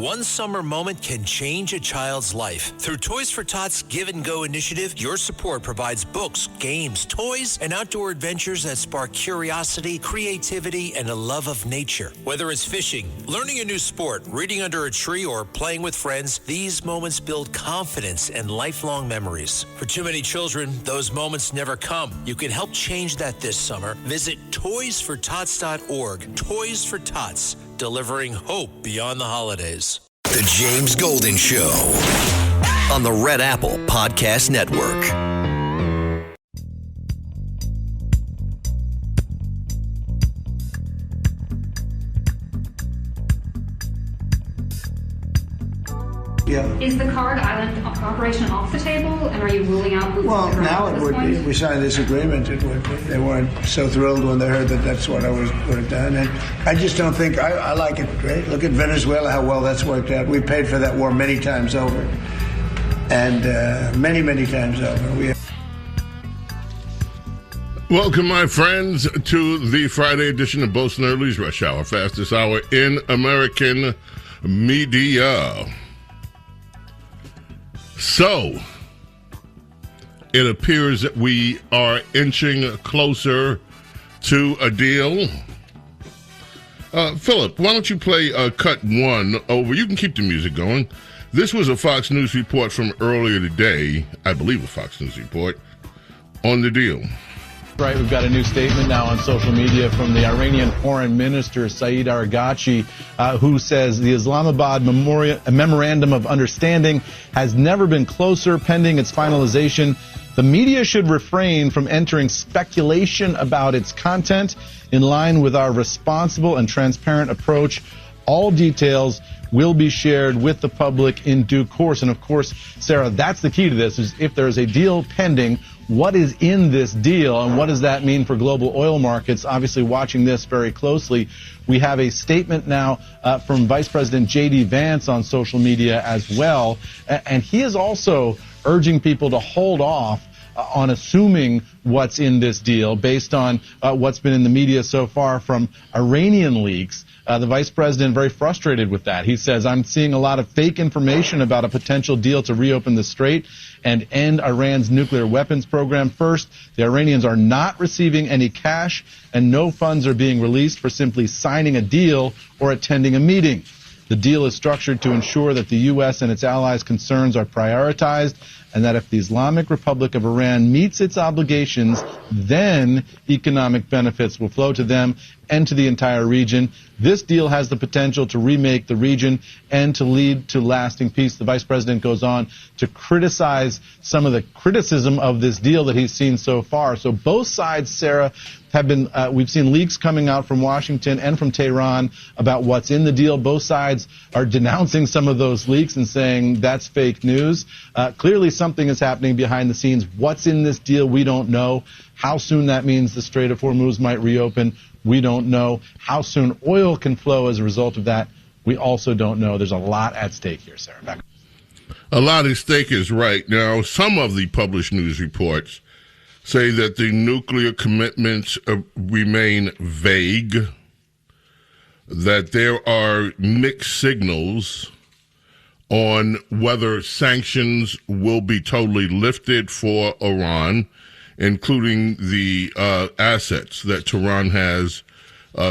One summer moment can change a child's life. Through Toys for Tots Give and Go initiative, your support provides books, games, toys, and outdoor adventures that spark curiosity, creativity, and a love of nature. Whether it's fishing, learning a new sport, reading under a tree, or playing with friends, these moments build confidence and lifelong memories. For too many children, those moments never come. You can help change that this summer. Visit toysfortots.org. Toys for Tots, delivering hope beyond the holidays. The James Golden Show on the Red Apple Podcast Network. Yeah. Is the Card Island operation off the table, and are you ruling out boots Well, on the ground now at it this would point? be. We signed this agreement. It would be. They weren't so thrilled when they heard that that's what I would have done. And I just don't think, I like it great. Look at Venezuela, how well that's worked out. We paid for that war many times over. And many, many times over. Welcome, my friends, to the Friday edition of Bo Snerdley's Rush Hour, fastest hour in American media. So, it appears that we are inching closer to a deal. Philip, why don't you play cut one over? You can keep the music going. This was a Fox News report from earlier today, I believe a Fox News report, on the deal. Right, we've got a new statement now on social media from the Iranian Foreign Minister, Saeed Arghachi, who says the Islamabad Memorandum of Understanding has never been closer pending its finalization. The media should refrain from entering speculation about its content in line with our responsible and transparent approach. All details will be shared with the public in due course. And of course, Sarah, that's the key to this, is if there is a deal pending, what is in this deal and what does that mean for global oil markets? Obviously, watching this very closely, we have a statement now from Vice President J.D. Vance on social media as well. And he is also urging people to hold off on assuming what's in this deal based on what's been in the media so far from Iranian leaks. The vice president very frustrated with that. He says, I'm seeing a lot of fake information about a potential deal to reopen the strait and end Iran's nuclear weapons program. First, the Iranians are not receiving any cash and no funds are being released for simply signing a deal or attending a meeting. The deal is structured to ensure that the U.S. and its allies' concerns are prioritized and that if the Islamic Republic of Iran meets its obligations, then economic benefits will flow to them and to the entire region. This deal has the potential to remake the region and to lead to lasting peace. The vice president goes on to criticize some of the criticism of this deal that he's seen so far. So both sides, Sarah, have been, we've seen leaks coming out from Washington and from Tehran about what's in the deal. Both sides are denouncing some of those leaks and saying that's fake news. Clearly something is happening behind the scenes. What's in this deal, we don't know. How soon that means the Strait of Hormuz might reopen, we don't know. How soon oil can flow as a result of that, we also don't know. There's a lot at stake here, Sarah. Back. A lot at stake is right. Now, some of the published news reports say that the nuclear commitments remain vague, that there are mixed signals on whether sanctions will be totally lifted for Iran, including the assets that Tehran has,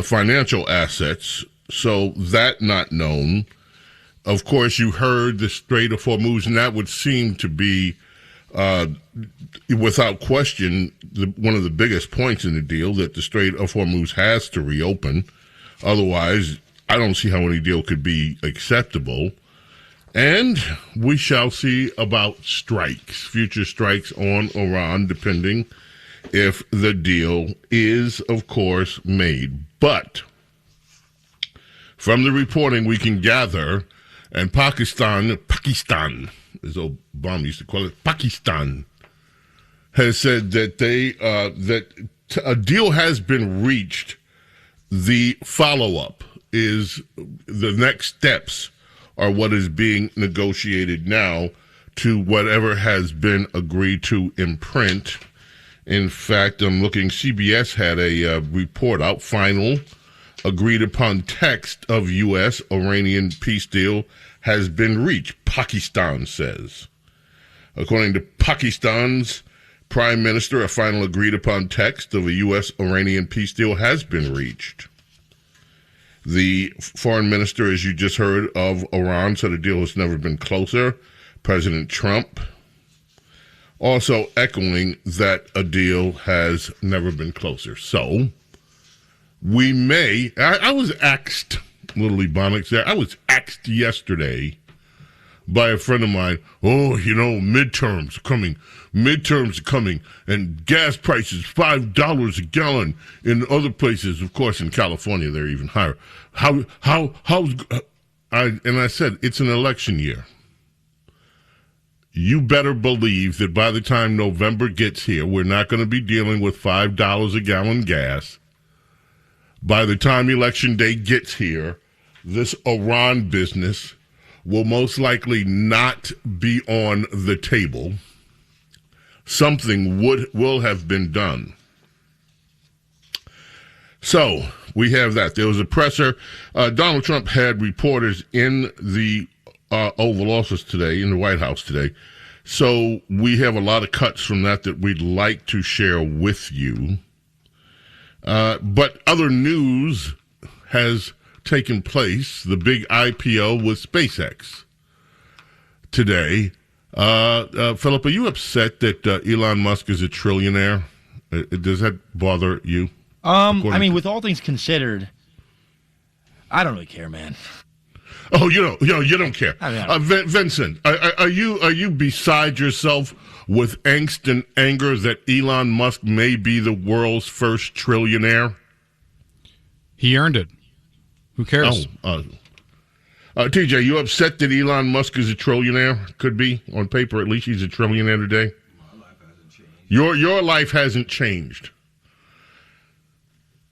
financial assets. So that not known. Of course, you heard the Strait of Hormuz, and that would seem to be without question, one of the biggest points in the deal, that the Strait of Hormuz has to reopen. Otherwise, I don't see how any deal could be acceptable. And we shall see about strikes, future strikes on Iran, depending if the deal is, of course, made. But from the reporting we can gather, and Pakistan, as Obama used to call it, Pakistan, has said that a deal has been reached. The follow-up is the next steps are what is being negotiated now to whatever has been agreed to in print. In fact, I'm looking, CBS had a report out, final, agreed upon text of U.S.-Iranian peace deal has been reached, Pakistan says. According to Pakistan's Prime Minister, a final agreed upon text of a U.S.-Iranian peace deal has been reached. The foreign minister, as you just heard, of Iran said a deal has never been closer. President Trump also echoing that a deal has never been closer. So, we may, I was asked, little Ebonics there, I was asked yesterday by a friend of mine, midterms are coming, and gas prices $5 a gallon in other places. Of course, in California, they're even higher. I said, it's an election year. You better believe that by the time November gets here, we're not going to be dealing with $5 a gallon gas. By the time Election Day gets here, this Iran business will most likely not be on the table. Something will have been done. So, we have that. There was a presser. Donald Trump had reporters in the Oval Office today, in the White House today. So we have a lot of cuts from that we'd like to share with you. But other news has taken place. The big IPO with SpaceX today. Philip, are you upset that Elon Musk is a trillionaire? Does that bother you? With all things considered, I don't really care, man. Oh, you don't care. Vincent, are you beside yourself with angst and anger that Elon Musk may be the world's first trillionaire? He earned it. Who cares? TJ, you upset that Elon Musk is a trillionaire? Could be, on paper at least, he's a trillionaire today. My life hasn't changed. Your life hasn't changed.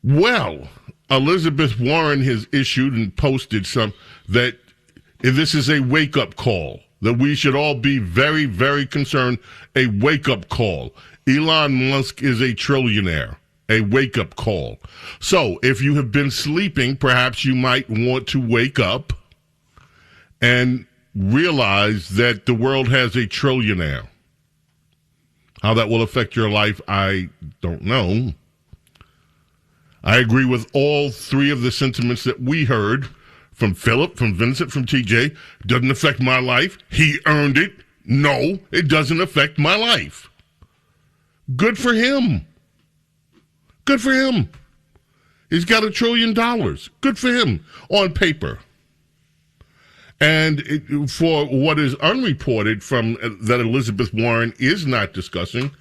Well, Elizabeth Warren has issued and posted that this is a wake-up call, that we should all be very, very concerned, a wake-up call. Elon Musk is a trillionaire, a wake-up call. So if you have been sleeping, perhaps you might want to wake up and realize that the world has a trillionaire. How that will affect your life, I don't know. I agree with all three of the sentiments that we heard from Philip, from Vincent, from TJ. Doesn't affect my life. He earned it. No, it doesn't affect my life. Good for him. Good for him. He's got $1 trillion. Good for him on paper. And for what is unreported from that Elizabeth Warren is not discussing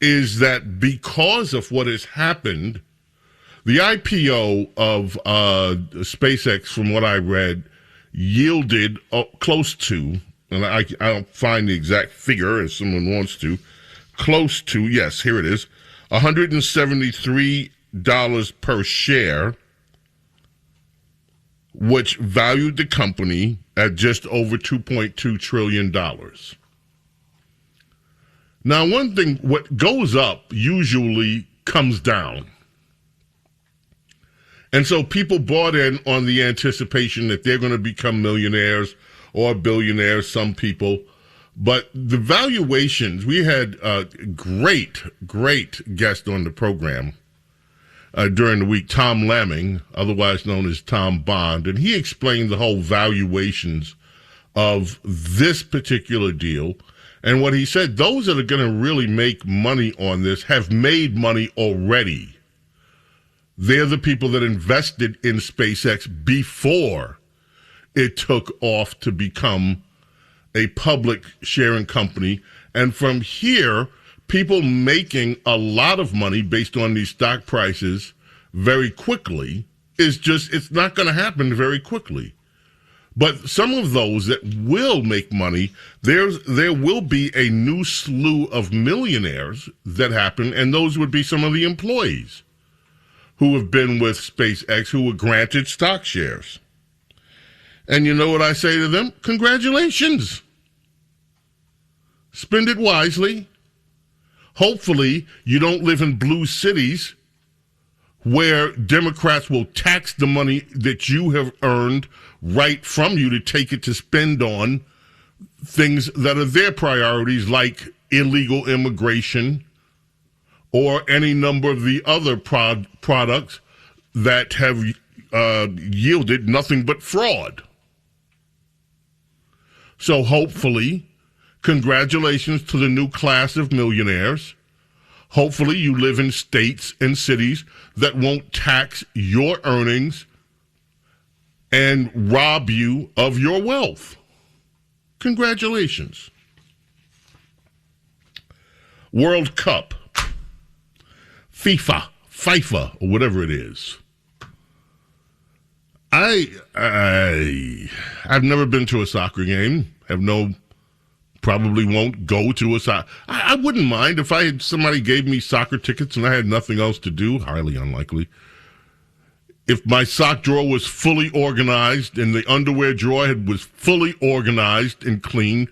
is that because of what has happened, the IPO of SpaceX, from what I read, yielded close to, and I don't find the exact figure if someone wants to, close to, yes, here it is, $173 per share, which valued the company at just over $2.2 trillion. Now, one thing, what goes up usually comes down. And so people bought in on the anticipation that they're going to become millionaires or billionaires, some people. But the valuations, we had a great guest on the program during the week, Tom Lamming, otherwise known as Tom Bond, and he explained the whole valuations of this particular deal. And what he said, those that are going to really make money on this have made money already. They're the people that invested in SpaceX before it took off to become a public sharing company. And from here, people making a lot of money based on these stock prices very quickly it's not going to happen very quickly. But some of those that will make money, there will be a new slew of millionaires that happen, and those would be some of the employees who have been with SpaceX, who were granted stock shares. And you know what I say to them? Congratulations. Spend it wisely. Hopefully, you don't live in blue cities where Democrats will tax the money that you have earned right from you to take it to spend on things that are their priorities, like illegal immigration or any number of the other products that have yielded nothing but fraud. So hopefully, congratulations to the new class of millionaires. Hopefully you live in states and cities that won't tax your earnings and rob you of your wealth. Congratulations. World Cup. FIFA, or whatever it is. I've never been to a soccer game. Probably won't go to a soccer. I wouldn't mind if somebody gave me soccer tickets and I had nothing else to do. Highly unlikely. If my sock drawer was fully organized and the underwear drawer was fully organized and clean,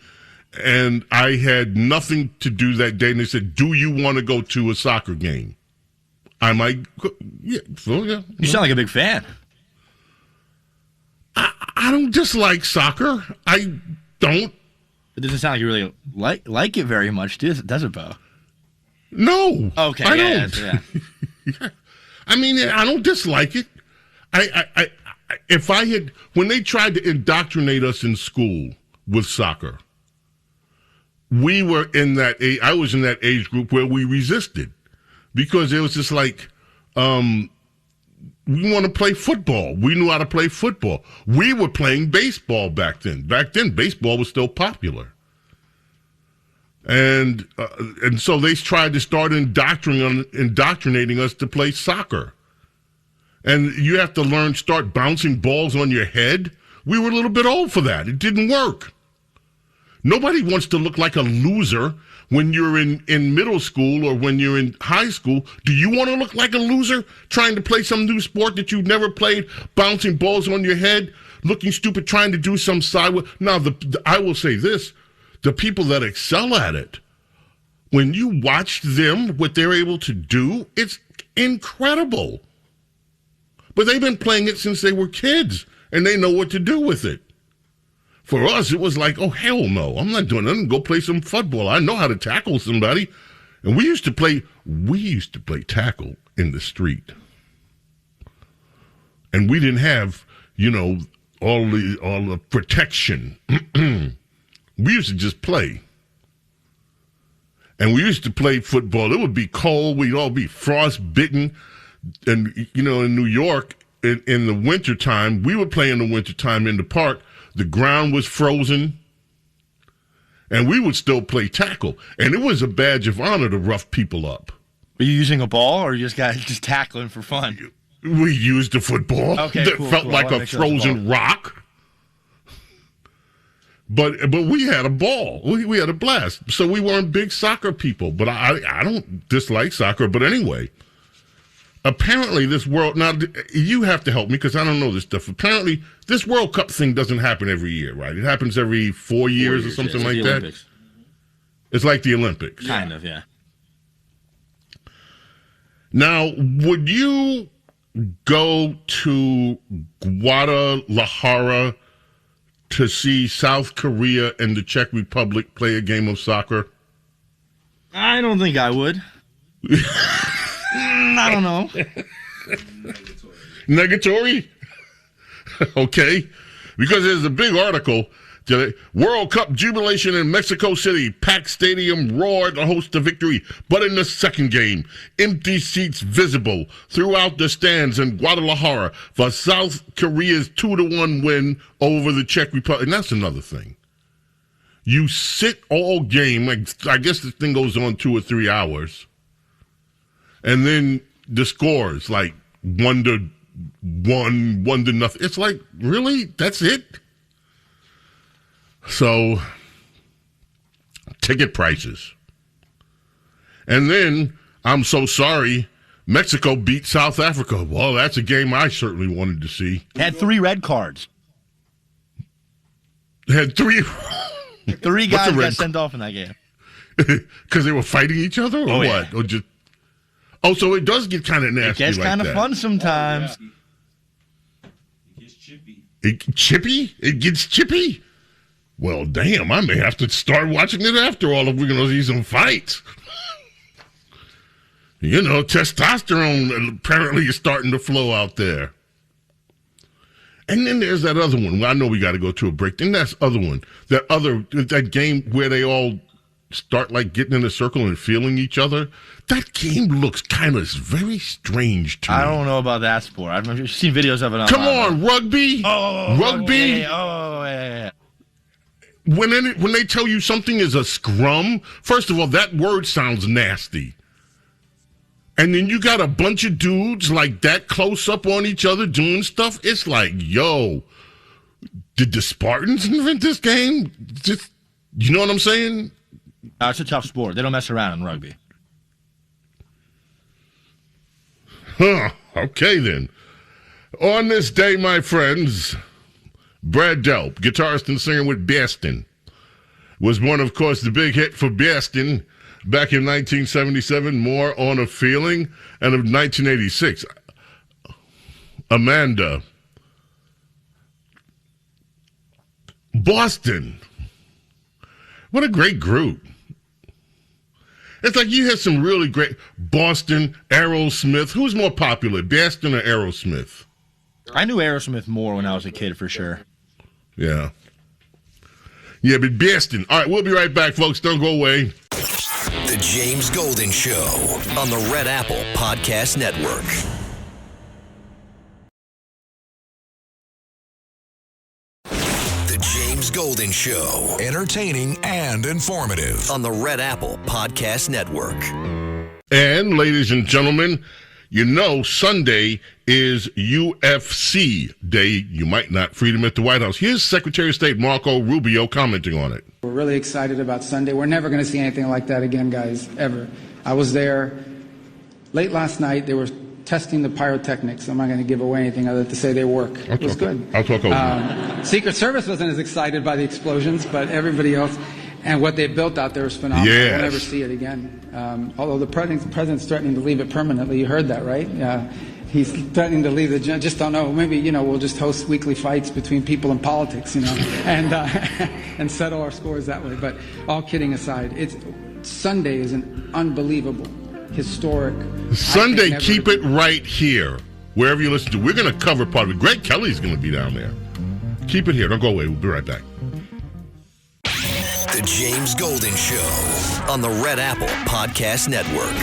and I had nothing to do that day, and they said, "Do you want to go to a soccer game?" I might go. Yeah, so yeah. You sound like a big fan. I don't dislike soccer. I don't. It doesn't sound like you really like it very much, does it, Bo? No. Okay. I don't. Yeah. I mean, I don't dislike it. When they tried to indoctrinate us in school with soccer, we were in that age. I was in that age group where we resisted because it was just like, we want to play football. We knew how to play football. We were playing baseball back then. Back then, baseball was still popular. And so they tried to start indoctrinating us to play soccer. And you have to start bouncing balls on your head. We were a little bit old for that. It didn't work. Nobody wants to look like a loser when you're in middle school or when you're in high school. Do you want to look like a loser trying to play some new sport that you've never played, bouncing balls on your head, looking stupid, trying to do some sideway? Now, I will say this. The people that excel at it, when you watch them, what they're able to do, it's incredible. But they've been playing it since they were kids, and they know what to do with it. For us, it was like, oh, hell no, I'm not doing nothing. Go play some football. I know how to tackle somebody. And we used to play tackle in the street. And we didn't have, all the protection. We used to just play. And we used to play football. It would be cold. We'd all be frostbitten. And, in New York, in the wintertime, we would play in the wintertime in the park. The ground was frozen, and we would still play tackle. And it was a badge of honor to rough people up. Were you using a ball, or you just tackling for fun? We used a football that felt like a frozen rock. But we had a ball. We had a blast. So we weren't big soccer people. But I don't dislike soccer. But anyway, apparently this world, now you have to help me because I don't know this stuff. Apparently this World Cup thing doesn't happen every year, right? It happens every 4 years or something like that. Olympics. It's like the Olympics. Kind of, yeah. Now, would you go to Guadalajara to see South Korea and the Czech Republic play a game of soccer? I don't think I would. I don't know. Negatory? Okay. Because there's a big article today. World Cup jubilation in Mexico City. Packed stadium roared to host the victory. But in the second game, empty seats visible throughout the stands in Guadalajara for South Korea's 2-1 win over the Czech Republic. And that's another thing. You sit all game. I guess this thing goes on 2 or 3 hours. And then the scores like 1-1, 1-0. It's like, really? That's it? So, ticket prices. And then, I'm so sorry, Mexico beat South Africa. Well, that's a game I certainly wanted to see. Had 3 red cards. Had 3. 3 guys got sent off in that game. Because they were fighting each other or what? Yeah. Or just... Oh, so it does get kind of nasty. It gets like kind of that. fun sometimes. Chippy? It gets chippy? Well, damn, I may have to start watching it after all if we're going to see some fights. You know, testosterone apparently is starting to flow out there. And then there's that other one. Well, I know we got to go to a break. Then that's other one. That game where they all start like getting in a circle and feeling each other. That game looks kind of very strange to me. I don't know about that sport. I've seen videos of it online. Come on, rugby? Rugby? Yeah. When they tell you something is a scrum, first of all, that word sounds nasty. And then you got a bunch of dudes like that close up on each other doing stuff. It's like, yo, did the Spartans invent this game? Just, you know what I'm saying? It's a tough sport. They don't mess around in rugby. Huh. Okay, then. On this day, my friends, Brad Delp, guitarist and singer with Bastin, was born, of course, the big hit for Bastin back in 1977, More on a Feeling, and of 1986, Amanda. Boston. What a great group. It's like you had some really great Boston, Aerosmith. Who's more popular, Bastin or Aerosmith? I knew Aerosmith more when I was a kid, for sure. Yeah. Yeah, but Bastin. All right, we'll be right back, folks. Don't go away. The James Golden Show on the Red Apple Podcast Network. The James Golden Show. Entertaining and informative on the Red Apple Podcast Network. And, ladies and gentlemen, you know Sunday is UFC Day. You might not. Freedom at the White House. Here's Secretary of State Marco Rubio commenting on it. We're really excited about Sunday. We're never going to see anything like that again, guys, ever. I was there late last night. They were testing the pyrotechnics. I'm not going to give away anything other than to say they work. It was good. I'll talk over you. Secret Service wasn't as excited by the explosions, but everybody else. And what they built out there was phenomenal. Yes. We'll never see it again. Although the president's threatening to leave it permanently. You heard that, right? He's threatening to leave the. Just don't know. Maybe we'll just host weekly fights between people and politics, and settle our scores that way. But all kidding aside, Sunday is an unbelievable, historic. Sunday, keep it right here, wherever you listen to. We're going to cover part of it. Greg Kelly's going to be down there. Keep it here. Don't go away. We'll be right back. The James Golden Show on the Red Apple Podcast Network.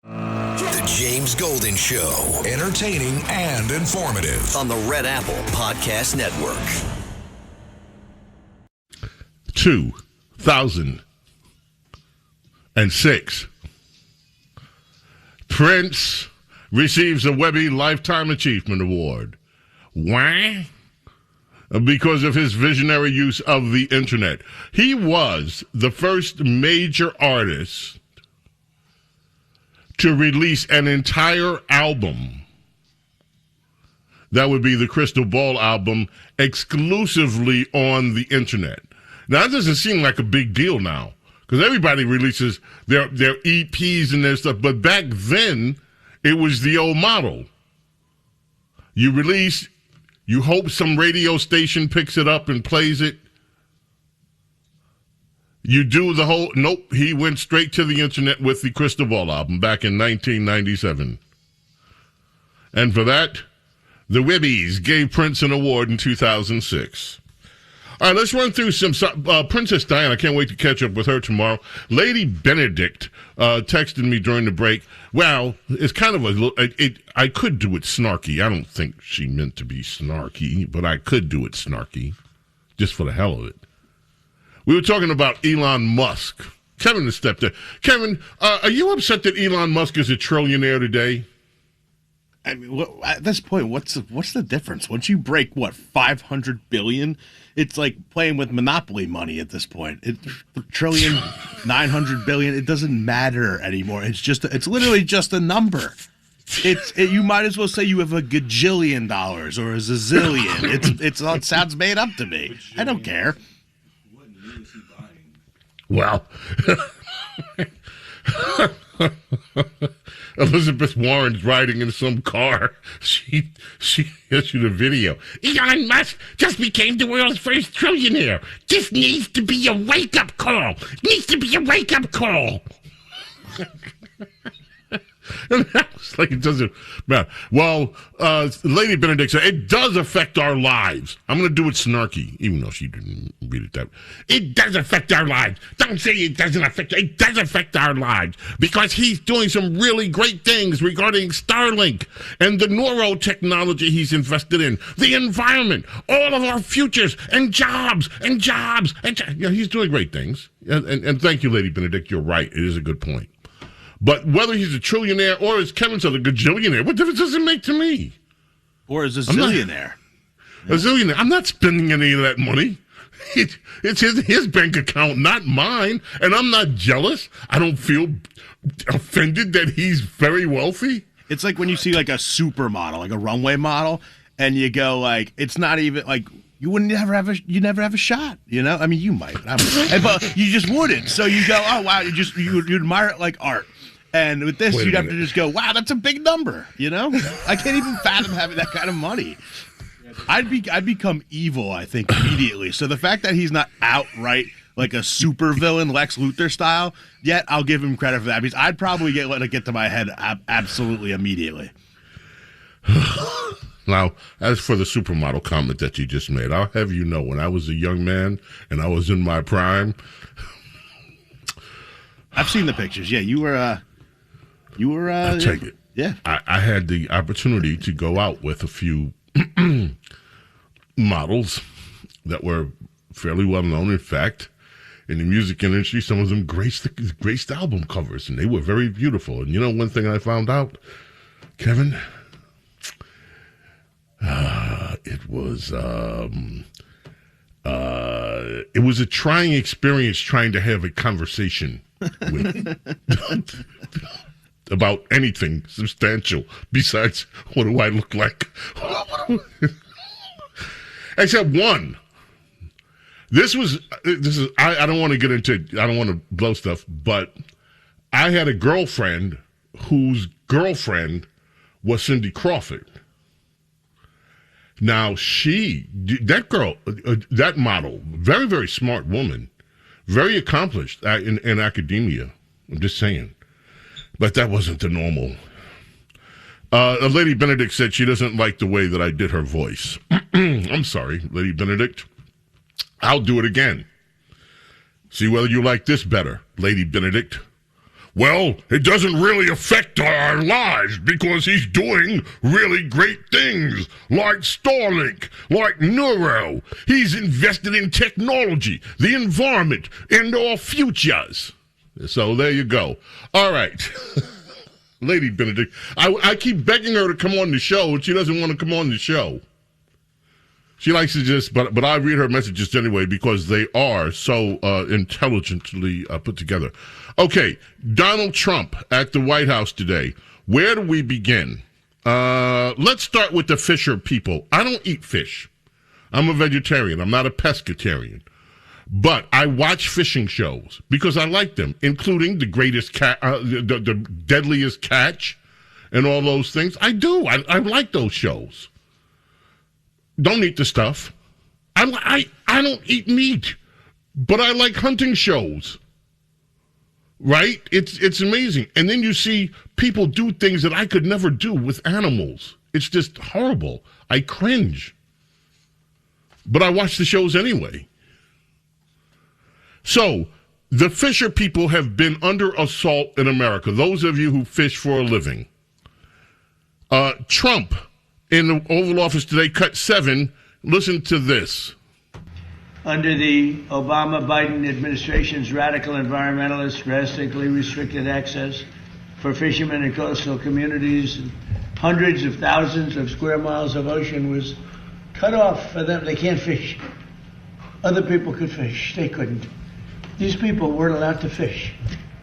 The James Golden Show. Entertaining and informative on the Red Apple Podcast Network. 2006. Prince receives a Webby Lifetime Achievement Award. Why? Because of his visionary use of the internet. He was the first major artist to release an entire album. That would be the Crystal Ball album, exclusively on the internet. Now, that doesn't seem like a big deal now, because everybody releases their EPs and their stuff. But back then, it was the old model. You release, you hope some radio station picks it up and plays it. You do the whole, nope, he went straight to the internet with the Crystal Ball album back in 1997. And for that, the Webbies gave Prince an award in 2006. All right, let's run through some. Princess Diana, I can't wait to catch up with her tomorrow. Lady Benedict texted me during the break. Well, it's kind of I could do it snarky. I don't think she meant to be snarky, but I could do it snarky, just for the hell of it. We were talking about Elon Musk. Kevin has stepped in. Kevin, are you upset that Elon Musk is a trillionaire today? I mean, at this point, what's the difference? Once you break, 500 billion, it's like playing with Monopoly money at this point. Trillion, 900 billion, it doesn't matter anymore. It's literally just a number. You might as well say you have a gajillion dollars or a zillion. It sounds made up to me. I don't care. Well, Elizabeth Warren's riding in some car. She issued a video. Elon Musk just became the world's first trillionaire. This needs to be a wake-up call. Needs to be a wake-up call. And that was like, it doesn't matter. Well, Lady Benedict said, it does affect our lives. I'm going to do it snarky, even though she didn't read it that way. It does affect our lives. Don't say it doesn't affect. It does affect our lives because he's doing some really great things regarding Starlink and the neurotechnology he's invested in, the environment, all of our futures and jobs. Yeah, he's doing great things. And thank you, Lady Benedict. You're right. It is a good point. But whether he's a trillionaire or, as Kevin said, a gajillionaire, what difference does it make to me? Or is a zillionaire? A zillionaire. I'm not spending any of that money. It's his bank account, not mine. And I'm not jealous. I don't feel offended that he's very wealthy. It's like when you see like a supermodel, like a runway model, and you go like, it's not even like, you never have a shot, you know? I mean, you might, but you just wouldn't. So you go, oh wow, you admire it like art. And with this, you'd have to just go, wow, that's a big number, you know? I can't even fathom having that kind of money. I'd become evil, I think, immediately. So the fact that he's not outright like a supervillain, Lex Luthor style, yet I'll give him credit for that because I'd probably let it get to my head absolutely immediately. Now, as for the supermodel comment that you just made, I'll have you know, when I was a young man and I was in my prime, I've seen the pictures. Yeah, you were. I'll take it. Yeah, I had the opportunity to go out with a few models that were fairly well known. In fact, in the music industry, some of them graced album covers, and they were very beautiful. And you know, one thing I found out, Kevin. It was a trying experience trying to have a conversation with about anything substantial besides what do I look like. Except one. This is I don't want to get into, I don't want to blow stuff, but I had a girlfriend whose girlfriend was Cindy Crawford. Now, that model, very, very smart woman, very accomplished in academia. I'm just saying. But that wasn't the normal. Lady Benedict said she doesn't like the way that I did her voice. I'm sorry, Lady Benedict. I'll do it again. See whether you like this better, Lady Benedict. Well, it doesn't really affect our lives because he's doing really great things like Starlink, like Neuro. He's invested in technology, the environment, and our futures. So there you go. All right. Lady Benedict, I keep begging her to come on the show, and she doesn't want to come on the show. She likes to just, but I read her messages anyway because they are so intelligently put together. Okay, Donald Trump at the White House today. Where do we begin? Let's start with the fisher people. I don't eat fish. I'm a vegetarian. I'm not a pescatarian. But I watch fishing shows because I like them, including the greatest the deadliest catch and all those things. I do. I like those shows. Don't eat the stuff. I don't eat meat, but I like hunting shows. Right? It's amazing. And then you see people do things that I could never do with animals. It's just horrible. I cringe. But I watch the shows anyway. So, the fisher people have been under assault in America. Those of you who fish for a living. Trump in the Oval Office today cut 7. Listen to this. Under the Obama-Biden administration's radical environmentalists drastically restricted access for fishermen in coastal communities. Hundreds of thousands of square miles of ocean was cut off for them. They can't fish. Other people could fish. They couldn't. These people weren't allowed to fish.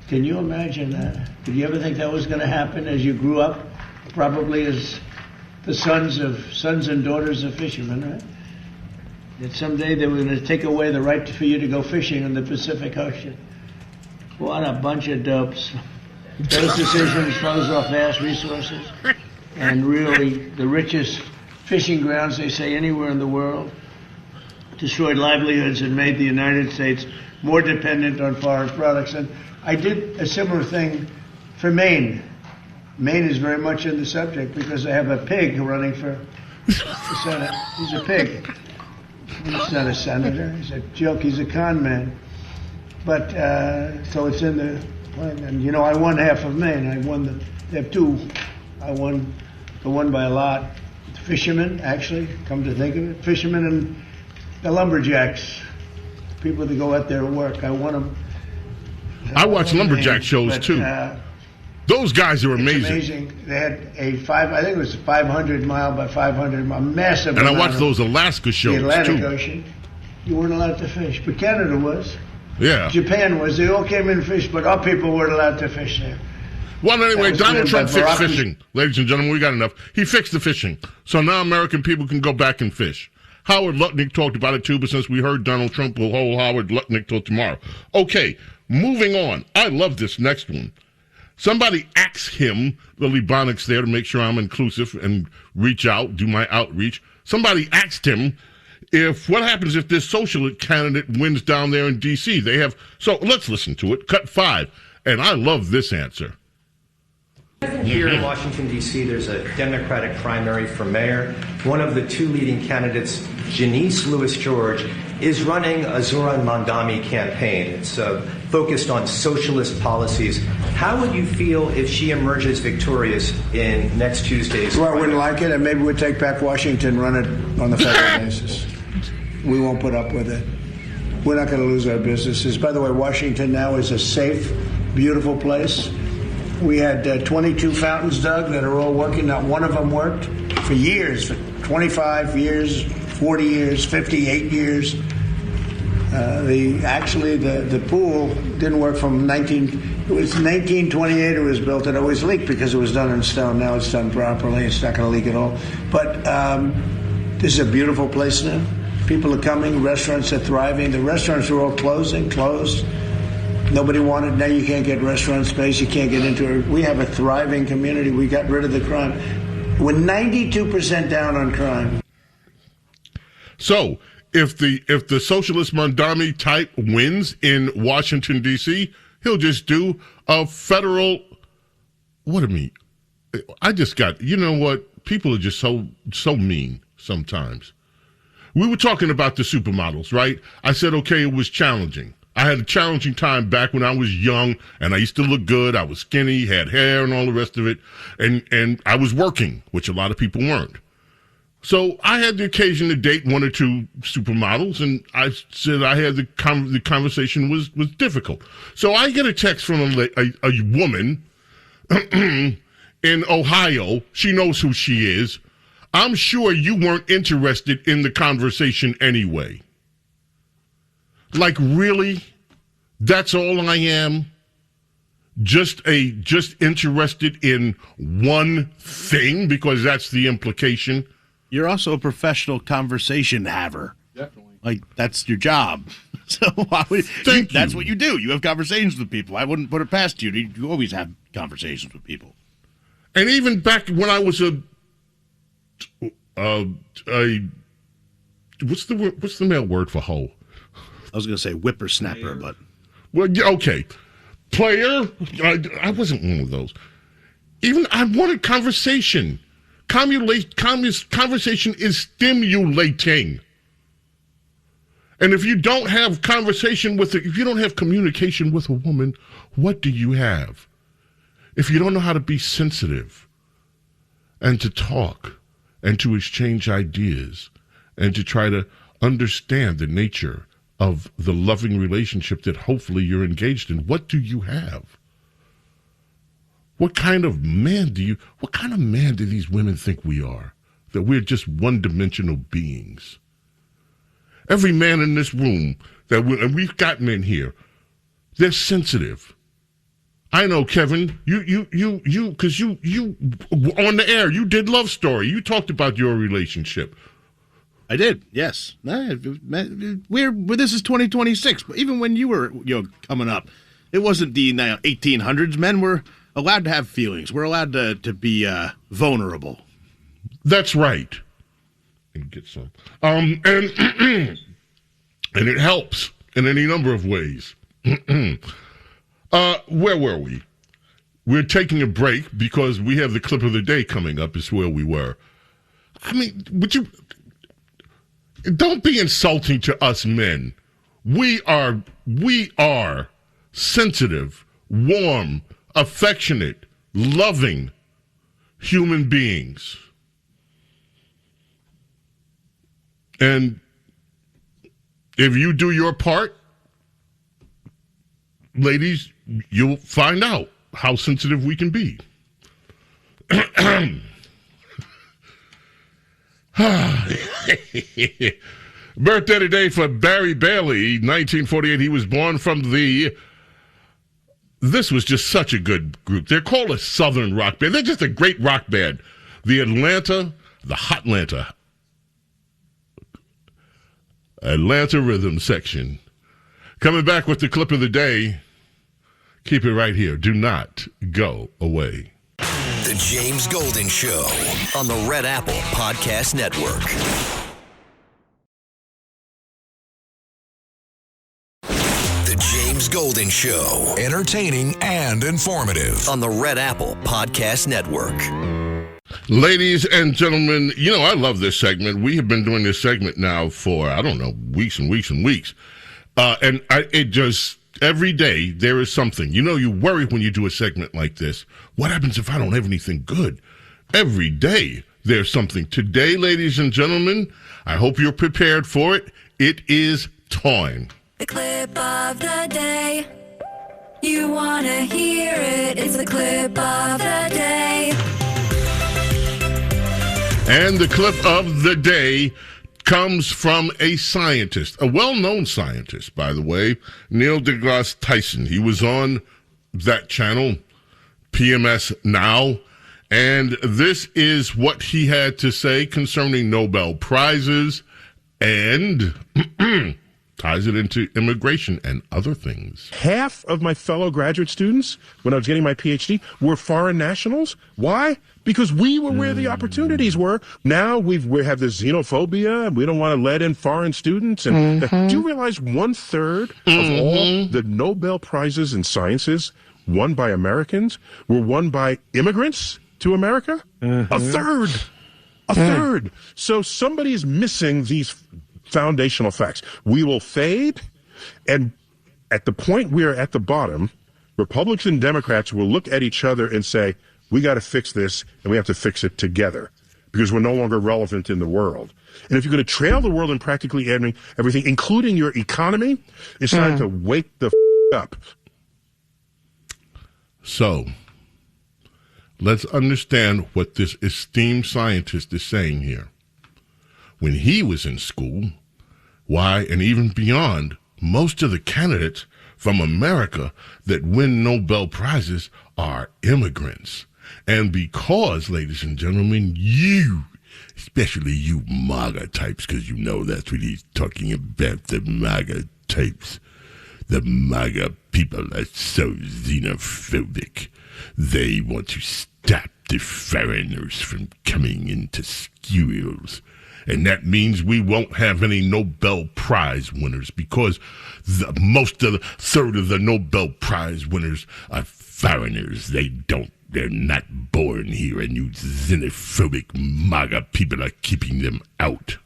Can you imagine that? Did you ever think that was going to happen as you grew up? Probably as the sons and daughters of fishermen, right? That someday they were going to take away the right for you to go fishing in the Pacific Ocean. What a bunch of dopes. Those decisions froze off vast resources and really the richest fishing grounds, they say, anywhere in the world, destroyed livelihoods and made the United States more dependent on foreign products. And I did a similar thing for Maine. Maine is very much in the subject because they have a pig running for the Senate. He's a pig. He's not a senator. He's a joke. He's a con man. But, so it's in the plan. And, you know, I won half of Maine. They have two. I won the one by a lot. The fishermen, actually, come to think of it. Fishermen and the lumberjacks. People that go out there and work. I won them. I watch lumberjack shows, too. Those guys are amazing. It's amazing. They had I think it was 500 mile by 500 mile, massive. And I watched those Alaska shows, the Atlantic too. Ocean. You weren't allowed to fish, but Canada was. Yeah. Japan was. They all came in and fished, but our people weren't allowed to fish there. Well, anyway, Donald Trump fixed fishing. Ladies and gentlemen, we got enough. He fixed the fishing. So now American people can go back and fish. Howard Lutnick talked about it, too, but since we heard Donald Trump, we'll hold Howard Lutnick till tomorrow. Okay, moving on. I love this next one. Somebody asked him, the Libonics there, to make sure I'm inclusive and reach out, do my outreach. Somebody asked him what happens if this socialist candidate wins down there in D.C. So let's listen to it. Cut 5. And I love this answer. Here in Washington, D.C., there's a Democratic primary for mayor. One of the two leading candidates, Janice Lewis-George, is running a Zoran Mandami campaign. It's focused on socialist policies. How would you feel if she emerges victorious in next Tuesday's Well, I wouldn't like it, and maybe we'd take back Washington, run it on the federal basis. We won't put up with it. We're not going to lose our businesses. By the way, Washington now is a safe, beautiful place. We had 22 fountains dug that are all working. Not one of them worked for years, for 25 years, 40 years, 58 years. The pool didn't work from 1928 it was built. It always leaked because it was done in stone. Now it's done properly. It's not going to leak at all. But this is a beautiful place now. People are coming. Restaurants are thriving. The restaurants are all closed. Nobody wanted. Now you can't get restaurant space. You can't get into it. We have a thriving community. We got rid of the crime. We're 92% down on crime. So if the socialist Mandami type wins in Washington, D.C., he'll just do a federal. What do you mean? You know what? People are just so mean sometimes. We were talking about the supermodels, right? I said, okay, it was challenging. I had a challenging time back when I was young, and I used to look good. I was skinny, had hair, and all the rest of it. And I was working, which a lot of people weren't. So I had the occasion to date one or two supermodels, and I said I had the conversation was difficult. So I get a text from a woman in Ohio. She knows who she is. I'm sure you weren't interested in the conversation anyway. Like, really? That's all I am? Just interested in one thing, because that's the implication. You're also a professional conversation haver. Definitely. Like, that's your job. So why would that's what you do. You have conversations with people. I wouldn't put it past you. You always have conversations with people. And even back when I was what's the male word for hoe? I was going to say whippersnapper, but well, yeah, okay, player. I wasn't one of those. Even I wanted conversation. Conversation is stimulating. And if you don't have if you don't have communication with a woman, what do you have? If you don't know how to be sensitive and to talk and to exchange ideas and to try to understand the nature of the loving relationship that hopefully you're engaged in, what do you have? What kind of man do these women think we are? That we're just one-dimensional beings. Every man in this room, and we've got men here, they're sensitive. I know, Kevin, because you on the air, you did Love Story. You talked about your relationship. I did, yes. This is 2026. Even when you were coming up, It wasn't the 1800s. Men were allowed to have feelings. We're allowed to be vulnerable. That's right. And get some. And it helps in any number of ways. Where were we? We're taking a break because we have the clip of the day coming up is where we were. I mean, don't be insulting to us men. We are sensitive, warm, affectionate, loving human beings. And if you do your part, ladies, you'll find out how sensitive we can be. Birthday today for Barry Bailey, 1948. He was born from this was just such a good group. They're called a Southern rock band. They're just a great rock band. The Hotlanta Atlanta Rhythm Section. Coming back with the clip of the day. Keep it right here. Do not go away. The James Golden Show on the Red Apple Podcast Network. The James Golden Show. Entertaining and informative on the Red Apple Podcast Network. Ladies and gentlemen, I love this segment. We have been doing this segment now for, weeks and weeks and weeks. Every day there is something. You worry when you do a segment like this. What happens if I don't have anything good? Every day there's something. Today, ladies and gentlemen, I hope you're prepared for it. It is time. The clip of the day. You want to hear it. It's the clip of the day. And the clip of the day comes from a scientist, a well-known scientist, by the way, Neil deGrasse Tyson. He was on that channel, PMS Now, and this is what he had to say concerning Nobel Prizes and ties it into immigration and other things. Half of my fellow graduate students, when I was getting my PhD, were foreign nationals. Why? Because we were where the opportunities were. Now we have this xenophobia. We don't want to let in foreign students. And do you realize 1/3 of all the Nobel Prizes in sciences won by Americans were won by immigrants to America? A third. So somebody is missing these foundational facts. We will fade, and at the point we are at the bottom, Republicans and Democrats will look at each other and say, we got to fix this, and we have to fix it together because we're no longer relevant in the world. And if you're going to trail the world in practically everything, including your economy, it's time to wake the up. So, let's understand what this esteemed scientist is saying here. When he was in school, and even beyond, most of the candidates from America that win Nobel Prizes are immigrants. And because, ladies and gentlemen, especially you MAGA types, because that's what he's talking about, the MAGA types. The MAGA people are so xenophobic. They want to stop the foreigners from coming into schools. And that means we won't have any Nobel Prize winners because most of the third of the Nobel Prize winners are foreigners. They're not born here, and you xenophobic MAGA people are keeping them out.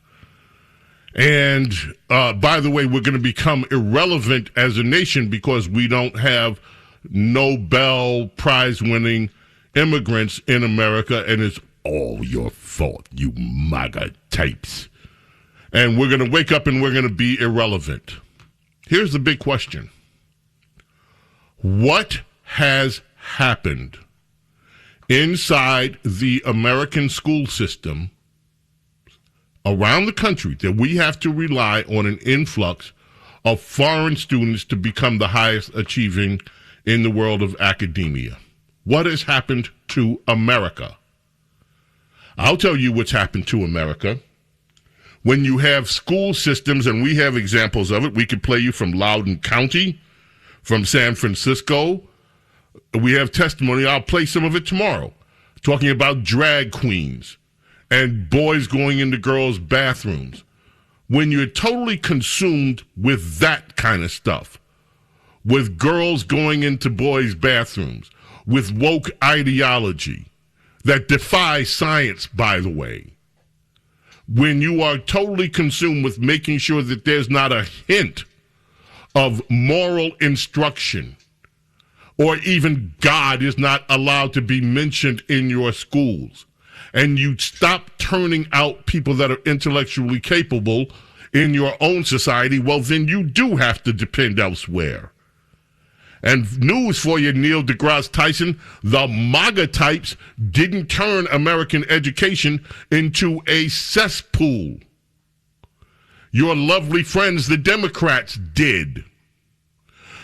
And by the way, we're going to become irrelevant as a nation because we don't have Nobel Prize winning immigrants in America, and it's all your fault, you MAGA types. And we're going to wake up and we're going to be irrelevant. Here's the big question. What has happened inside the American school system around the country that we have to rely on an influx of foreign students to become the highest achieving in the world of academia? What has happened to America? I'll tell you what's happened to America. When you have school systems, and we have examples of it, we could play you from Loudoun County, from San Francisco. We have testimony. I'll play some of it tomorrow, talking about drag queens and boys going into girls' bathrooms. When you're totally consumed with that kind of stuff, with girls going into boys' bathrooms, with woke ideology that defies science, by the way, when you are totally consumed with making sure that there's not a hint of moral instruction, or even God is not allowed to be mentioned in your schools, and you stop turning out people that are intellectually capable in your own society, well, then you do have to depend elsewhere. And news for you, Neil deGrasse Tyson, the MAGA types didn't turn American education into a cesspool. Your lovely friends, the Democrats, did.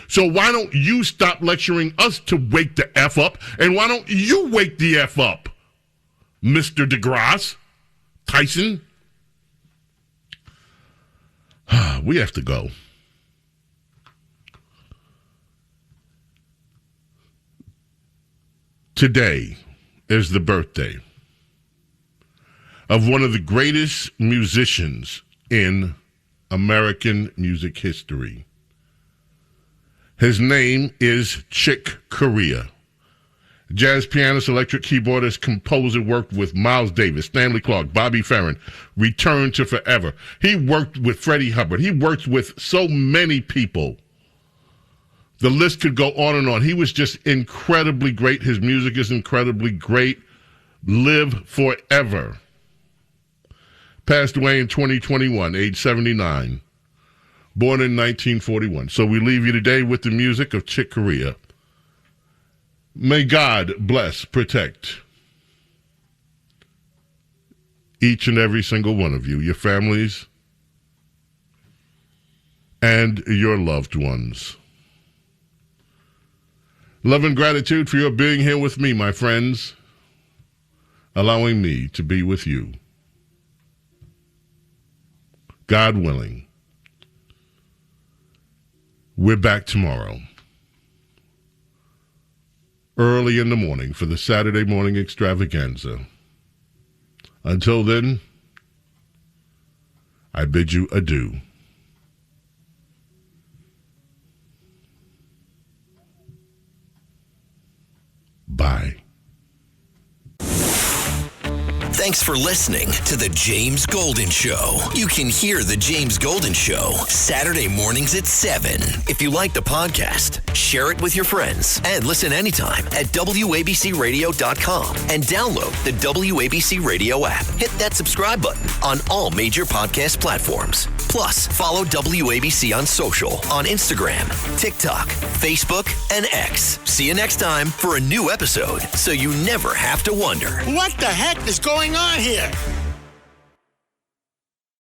So why don't you stop lecturing us to wake the F up, and why don't you wake the F up, Mr. deGrasse Tyson? We have to go. Today is the birthday of one of the greatest musicians in American music history. His name is Chick Corea. Jazz pianist, electric keyboardist, composer, worked with Miles Davis, Stanley Clarke, Bobby Farron, Return to Forever. He worked with Freddie Hubbard. He worked with so many people. The list could go on and on. He was just incredibly great. His music is incredibly great. Live forever. Passed away in 2021, age 79. Born in 1941. So we leave you today with the music of Chick Corea. May God bless, protect each and every single one of you, your families, and your loved ones. Love and gratitude for your being here with me, my friends, allowing me to be with you. God willing, we're back tomorrow, early in the morning, for the Saturday morning extravaganza. Until then, I bid you adieu. Bye. Thanks for listening to The James Golden Show. You can hear The James Golden Show Saturday mornings at 7. If you like the podcast, share it with your friends and listen anytime at WABCRadio.com and download the WABC Radio app. Hit that subscribe button on all major podcast platforms. Plus, follow WABC on social on Instagram, TikTok, Facebook, and X. See you next time for a new episode so you never have to wonder. What the heck is going on here?